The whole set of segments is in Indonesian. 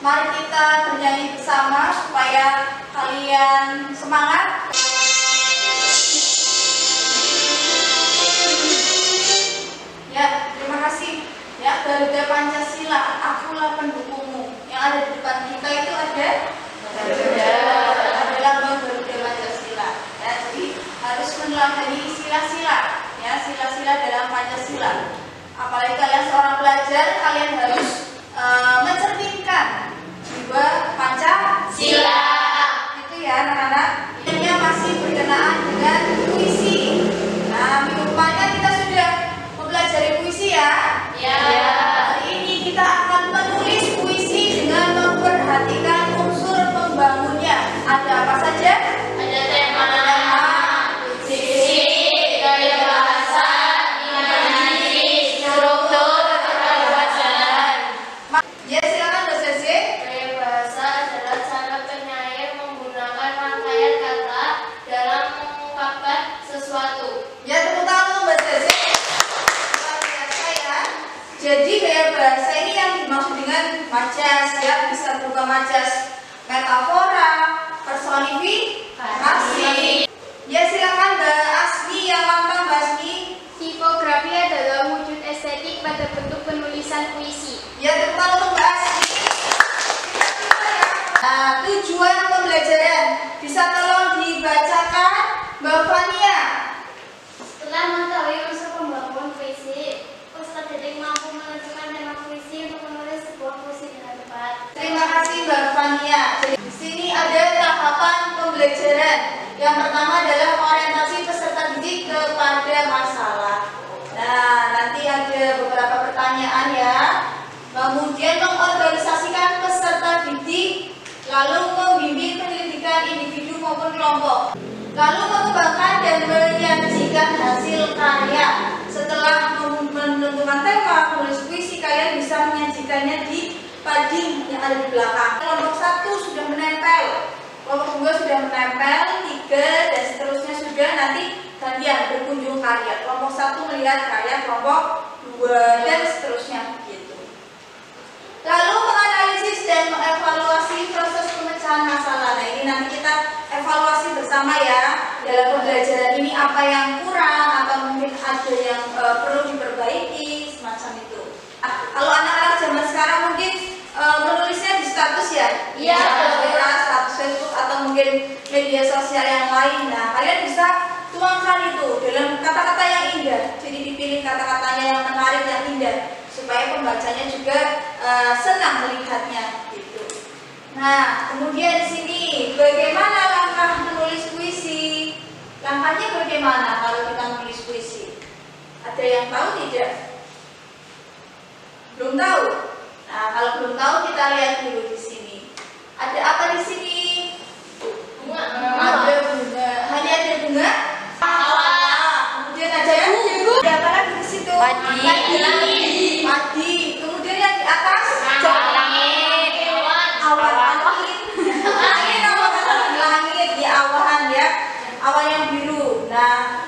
Mari kita bernyanyi bersama supaya kalian semangat. Ya, terima kasih. Ya, Garuda Pancasila, akulah pendukungmu. Yang ada di depan kita itu ada Garuda, ada lambang Garuda Pancasila. Ya, jadi harus meneladani sila-sila. Ya, sila-sila dalam Pancasila. Apalagi kalian seorang pelajar, kalian harus mencerminkan jiwa Pancasila. Itu ya, anak-anak. Ini masih berkenaan dengan puisi. Nah, minggu depan kan kita sudah mempelajari puisi ya. Ya. Hari ini kita akan menulis puisi dengan memperhatikan unsur pembangunnya. Ada apa saja? Ada tema, diksi, gaya bahasa, intonasi, struktur, bacaan. Ya, silakan Mbak Sesi. Gaya bahasa adalah cara penyair menggunakan rangkaian kata dalam mengungkapkan sesuatu. Ya, tepuk tangan Mbak Sesi. Luar biasa ya. Jadi gaya bahasa ini yang dimaksud dengan majas, ya, bisa berupa majas metafora, personifikasi. Ya, silakan Mbak Asmi yang lantang, Mbak Asmi. Tipografi adalah wujud estetik pada bentuk penulisan puisi. Ya, tepuk tangan untuk Mbak Asmi. Nah, tujuan pembelajaran bisa tolong dibacakan Mbak Fania. Setelah mengetahui unsur pembangunan puisi, peserta didik mampu menentukan tema puisi untuk menulis sebuah puisi dengan tepat. Terima kasih Mbak Fania. Jadi di sini ada tahapan pembelajaran. Yang pertama adalah orientasi peserta didik kepada masalah. Nah, nanti ada beberapa pertanyaan ya. Kemudian mengorganisasikan peserta didik, lalu membimbing penyelidikan individu maupun kelompok. Lalu mengembangkan dan menyajikan hasil karya. Setelah menentukan tema menulis puisi, kalian bisa menyajikannya di padding yang ada di belakang. Kelompok 1 sudah menempel, kelompok 2 sudah menempel, 3 dan seterusnya sudah, nanti gantian berkunjung karya. Kelompok 1 melihat karya kelompok 2 dan seterusnya begitu. Lalu menganalisis dan mengevaluasi proses pemecahan masalah. Nah, ini nanti kita evaluasi bersama ya. Dalam pembelajaran ini apa yang kurang atau mungkin ada yang perlu diperbaiki, semacam itu. Kalau anak-anak zaman sekarang mungkin menulisnya di status ya? Iya. Status Facebook atau mungkin media sosial yang lain. Nah, kalian bisa tuangkan itu dalam kata-kata yang indah. Jadi dipilih kata-katanya yang menarik, yang indah, supaya pembacanya juga senang melihatnya gitu. Nah, kemudian di sini bagaimana langkah menulis puisi? Langkahnya bagaimana kalau kita menulis puisi? Ada yang tahu tidak? Belum tahu? Nah, kalau belum tahu kita lihat dulu di sini. Ada apa di sini? Bunga. Ada bunga. Hanya ada bunga? Kemudian ada ada apa lagi di situ? Padi. Padi. Kemudian yang di atas? Langit. Awan. Angin langit di awan ya. Awan yang biru. Nah,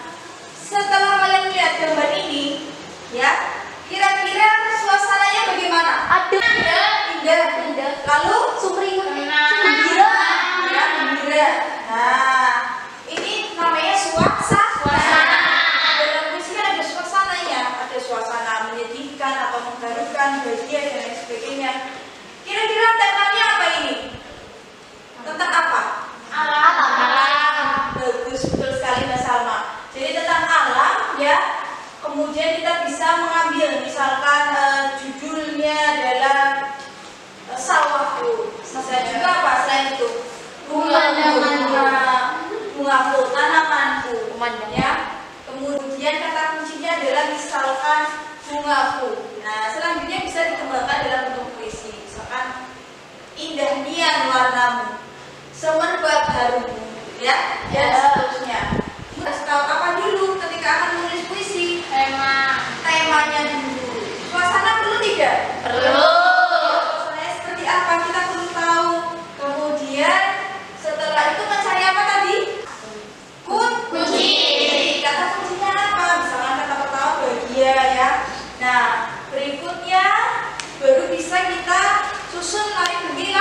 setelah kalian melihat gambar ini, ya, kira-kira suasananya bagaimana? Aduh. Indah. Lalu Sumringah. gembira. Ya, gembira. Nah, ini namanya suasana. Dalam puisi kan ada suasananya, ada suasana menyedihkan atau mengharukan, bahagia dan lain sebagainya. Kira-kira temanya apa ini? Tentang apa? Alam. Bagus, betul sekali Mbak Salma. Jadi tentang alam ya. Kemudian kita bisa mengambil misalkan judulnya adalah sawahku. Bisa juga apa selain itu? Bungaku, tanamanku. Ya. Kemudian kata kuncinya adalah misalkan bungaku. Nah, selanjutnya bisa dikembangkan dalam bentuk puisi. Misalkan indah nian warnamu, semerbak harumu, ya, dan seterusnya. Kasih tahu apa dulu ketika akan menulis puisi? Temanya dulu. Suasana perlu tidak? Perlu. Suasananya seperti apa kita perlu tahu. Kemudian setelah itu mencari apa tadi? Kunci. Kata kuncinya apa? Misalkan kata pertama bahagia ya. Nah, berikutnya baru bisa kita susun lari begini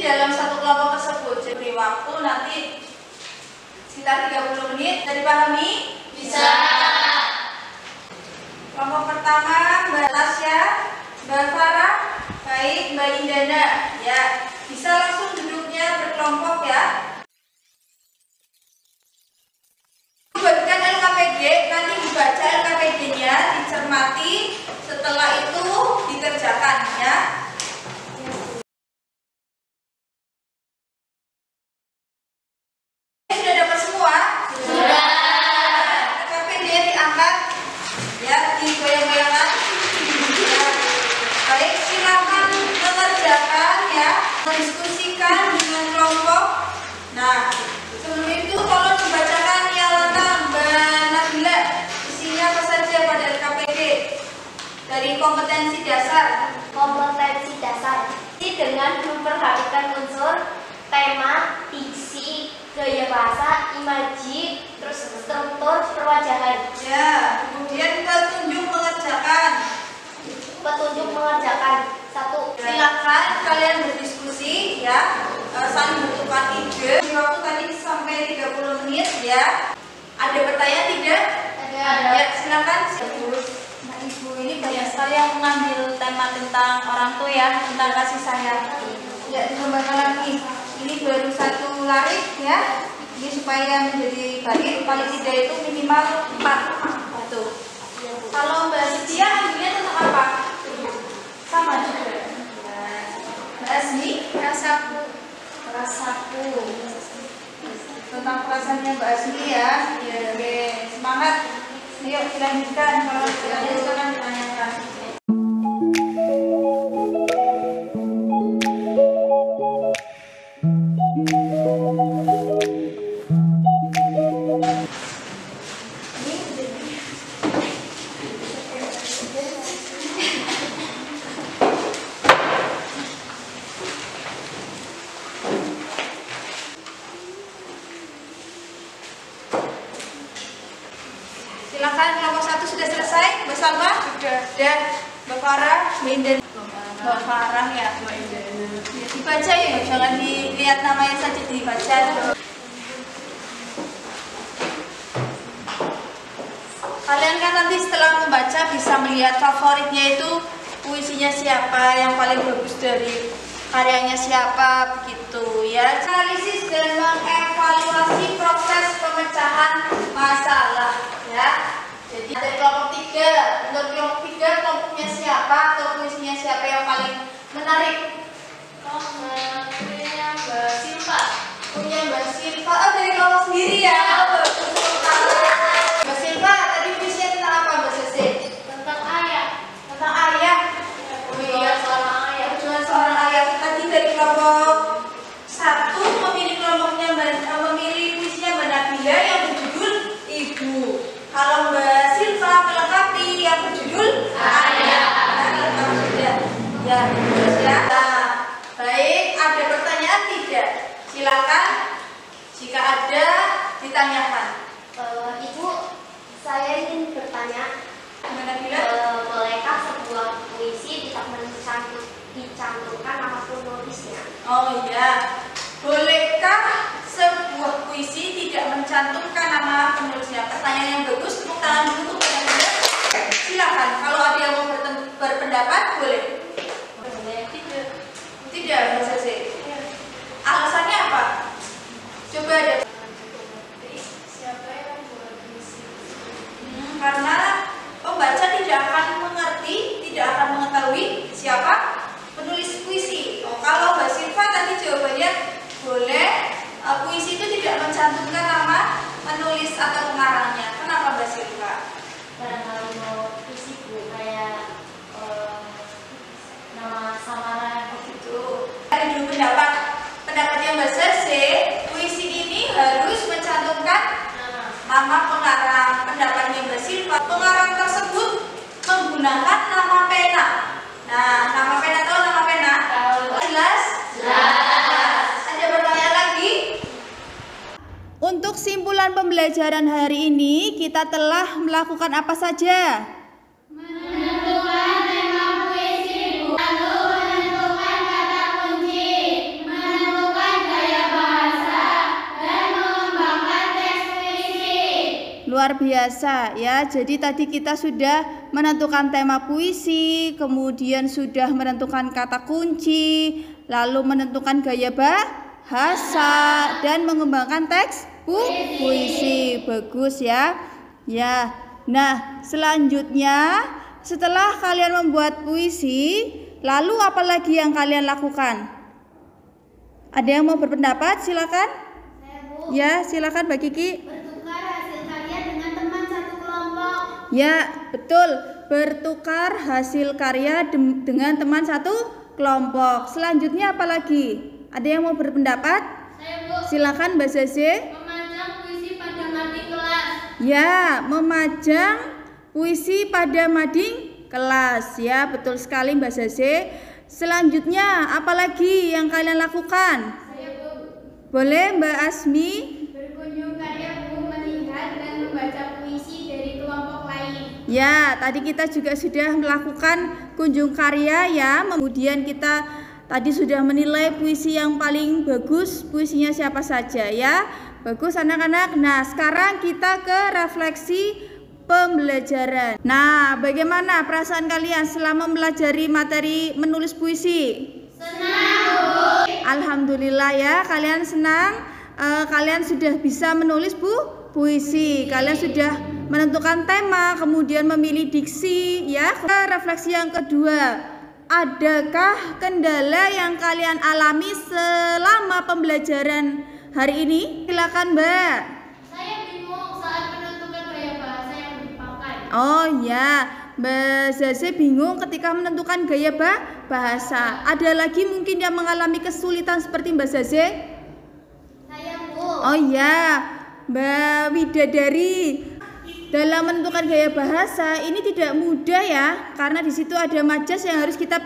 dalam satu kelompok tersebut. Jadi waktu nanti sekitar 30 menit. Jadi dipahami? Bisa. Kelompok pertama Mbak Tasya, Mbak Farah, baik Mbak Indana. Ya, bisa langsung duduknya berkelompok ya. Buatkan LKPD, nanti dibaca LKPD-nya, dicermati, setelah itu dikerjakan ya. Sudah dapat semua? Sudah. LKPD diangkat ya, digoyang-goyangkan ya. Baik, silakan mengerjakan ya, mendiskusikan dengan kelompok. Nah, sebelum itu tolong dibacakan ya Mbak Nabila, isinya apa saja pada LKPD dari kompetensi dasar. Kompetensi dasar dengan memperhatikan unsur tema, diksi, gaya bahasa, imaji, terus struktur perwajahan. Ya, kemudian petunjuk mengerjakan. Petunjuk mengerjakan. 1. Silakan kalian berdiskusi ya, saling bertukar ide. Waktu tadi sampai 30 menit ya. Ada pertanyaan tidak? Ada. Ya, silakan. Nah, Ibu ini banyak sekali yang mengambil tema tentang orang tua ya, tentang kasih sayang. Ya, ditambahkan lagi. Ini baru satu larik ya. Ini supaya menjadi baik, paling tidak itu minimal 4. Tuh. Kalau Mbak Setia ambilnya tentang apa? Sama juga. Mbak Asmi, rasaku. Tentang perasaannya Mbak Asmi ya. Ya, oke, semangat. Ayo dilanjutkan. Kalau silakan ditanyakan. Silakan, kelompok 1 sudah selesai. Mbak Salma? Sudah. Mbak Farah, Mbak Indah. Mbak Farah ya. Ya, dibaca ya, jangan dilihat namanya saja, dibaca. Kalian kan nanti setelah membaca bisa melihat favoritnya itu puisinya siapa, yang paling bagus dari karyanya siapa, begitu ya. Analisis dan mengevaluasi proses pemecahan masalah ya. Jadi dari kelompok 3, untuk kelompok 3 kelompoknya siapa atau puisinya siapa yang paling menarik? Punya Mbak Silva. Punya Mbak Silva. Oh, dari kelompok sendiri ya. Mbak Silva, tadi puisinya tentang apa Mbak Sese? Tentang ayah. Tentang ayah. Oh iya, Seorang ayah. perjuangan seorang ayah. Tadi dari kelompok 1 memilih kelompoknya memilih puisinya Mbak Nabila yang berjudul Ibu. Kalau Mbak Silva melengkapi yang berjudul Ayah. Nah, lengkap sudah. Ya, terus ya. Nah, baik, ada pertanyaan tidak? Silakan. Jika ada, ditanyakan. Ibu, saya ingin bertanya, Mbak Nabila? bolehkah sebuah puisi tidak dicantumkan nama penulisnya? Oh iya. Bolehkah sebuah puisi tidak mencantumkan nama penulisnya? Pertanyaan yang bagus, tepuk tangan dulu untuk Mbak Nabila. Silakan. Kalau ada yang mau berpendapat, boleh. Tidak, Mbak Sese. Alasannya apa? Coba deh. Siapa yang buat puisi? Karena pembaca tidak akan mengerti, tidak akan mengetahui siapa penulis puisi. Oh, kalau Mbak Silva tadi jawabannya boleh, puisi itu tidak mencantumkan nama penulis atau pengarangnya. Kenapa Mbak Silva? Barangkali mau puisi Bu, kayak nama samaran begitu. Ada dulu pendapatnya Mbak Sese, puisi ini harus mencantumkan nama pengarang. Pendapatnya Mbak Silva, pengarang tersebut menggunakan nama pena. Nah, nama pena, tahu nama pena? Jelas? Ada pertanyaan lagi? Untuk simpulan pembelajaran hari ini, kita telah melakukan apa saja? Menentukan tema puisi, Bu. Lalu menentukan kata kunci. luar biasa ya. Jadi tadi kita sudah menentukan tema puisi, kemudian sudah menentukan kata kunci, lalu menentukan gaya bahasa dan mengembangkan teks puisi. Bagus ya. Ya. Nah, selanjutnya setelah kalian membuat puisi, lalu apa lagi yang kalian lakukan? Ada yang mau berpendapat? Silakan. Saya, Bu. Ya, silakan Mbak Kiki. Bertukar hasil karya dengan teman satu kelompok. Ya, betul. Bertukar hasil karya dengan teman satu kelompok. Selanjutnya apa lagi? Ada yang mau berpendapat? Saya, Bu. Silakan Mbak Zaze. Memajang puisi pada mading kelas. Ya, memajang puisi pada mading kelas. Ya, betul sekali Mbak Zaze. Selanjutnya apa lagi yang kalian lakukan? Saya, Bu. Boleh Mbak Asmi? Berkunjung karya, Bu, melihat dan membaca puisi dari kelompok lain. Ya, tadi kita juga sudah melakukan kunjung karya ya. Kemudian kita tadi sudah menilai puisi yang paling bagus, puisinya siapa saja ya. Bagus anak-anak. Nah, sekarang kita ke refleksi pembelajaran. Nah, bagaimana perasaan kalian selama mempelajari materi menulis puisi? Senang, Bu. Alhamdulillah ya, kalian senang. Kalian sudah bisa menulis puisi. Kalian sudah menentukan tema, kemudian memilih diksi ya. Refleksi yang kedua, adakah kendala yang kalian alami selama pembelajaran hari ini? Silakan Mbak. Saya bingung saat menentukan gaya bahasa yang dipakai. Oh ya, Mbak Zaze bingung ketika menentukan gaya bahasa. Ada lagi mungkin yang mengalami kesulitan seperti Mbak Zaze? Saya, Bu. Oh ya, Mbak Widadari. Dalam menentukan gaya bahasa ini tidak mudah ya, karena di situ ada majas yang harus kita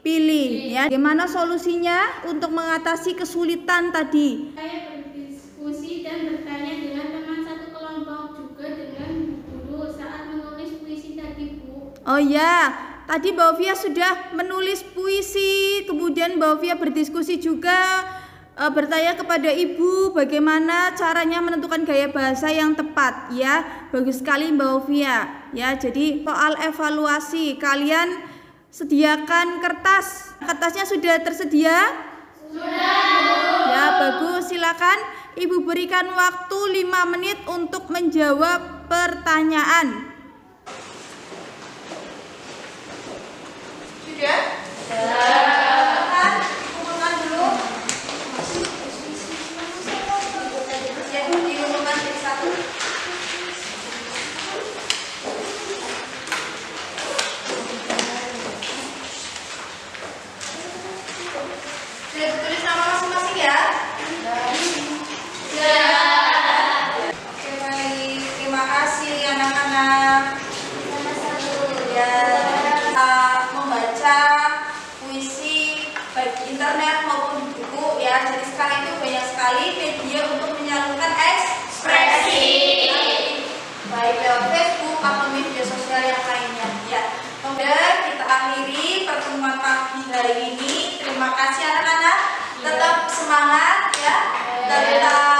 pilih ya. Bagaimana solusinya untuk mengatasi kesulitan tadi? Saya berdiskusi dan bertanya dengan teman satu kelompok, juga dengan guru saat menulis puisi tadi, Bu. Oh ya, tadi Mbak Ovia sudah menulis puisi, kemudian Mbak Ovia berdiskusi juga, bertanya kepada ibu bagaimana caranya menentukan gaya bahasa yang tepat ya. Bagus sekali Mbak Ovia ya. Jadi soal evaluasi, kalian sediakan kertasnya sudah tersedia? Sudah. Ya, bagus. Silakan ibu berikan waktu 5 menit untuk menjawab pertanyaan. Sudah? Silakan kumpulkan dulu. Ya, dikumpulkan jadi satu. Sudah ditulis nama masing-masing ya? Ya. Oke, baik. Terima kasih anak-anak. Ya, membaca puisi baik di internet maupun di buku ya. Jadi sekarang itu banyak sekali media untuk menyalurkan ekspresi, baik lewat Facebook atau media sosial yang lainnya ya. Kemudian kita akhiri pertemuan pagi hari ini. Terima kasih anak-anak. Tetap semangat ya. Tetap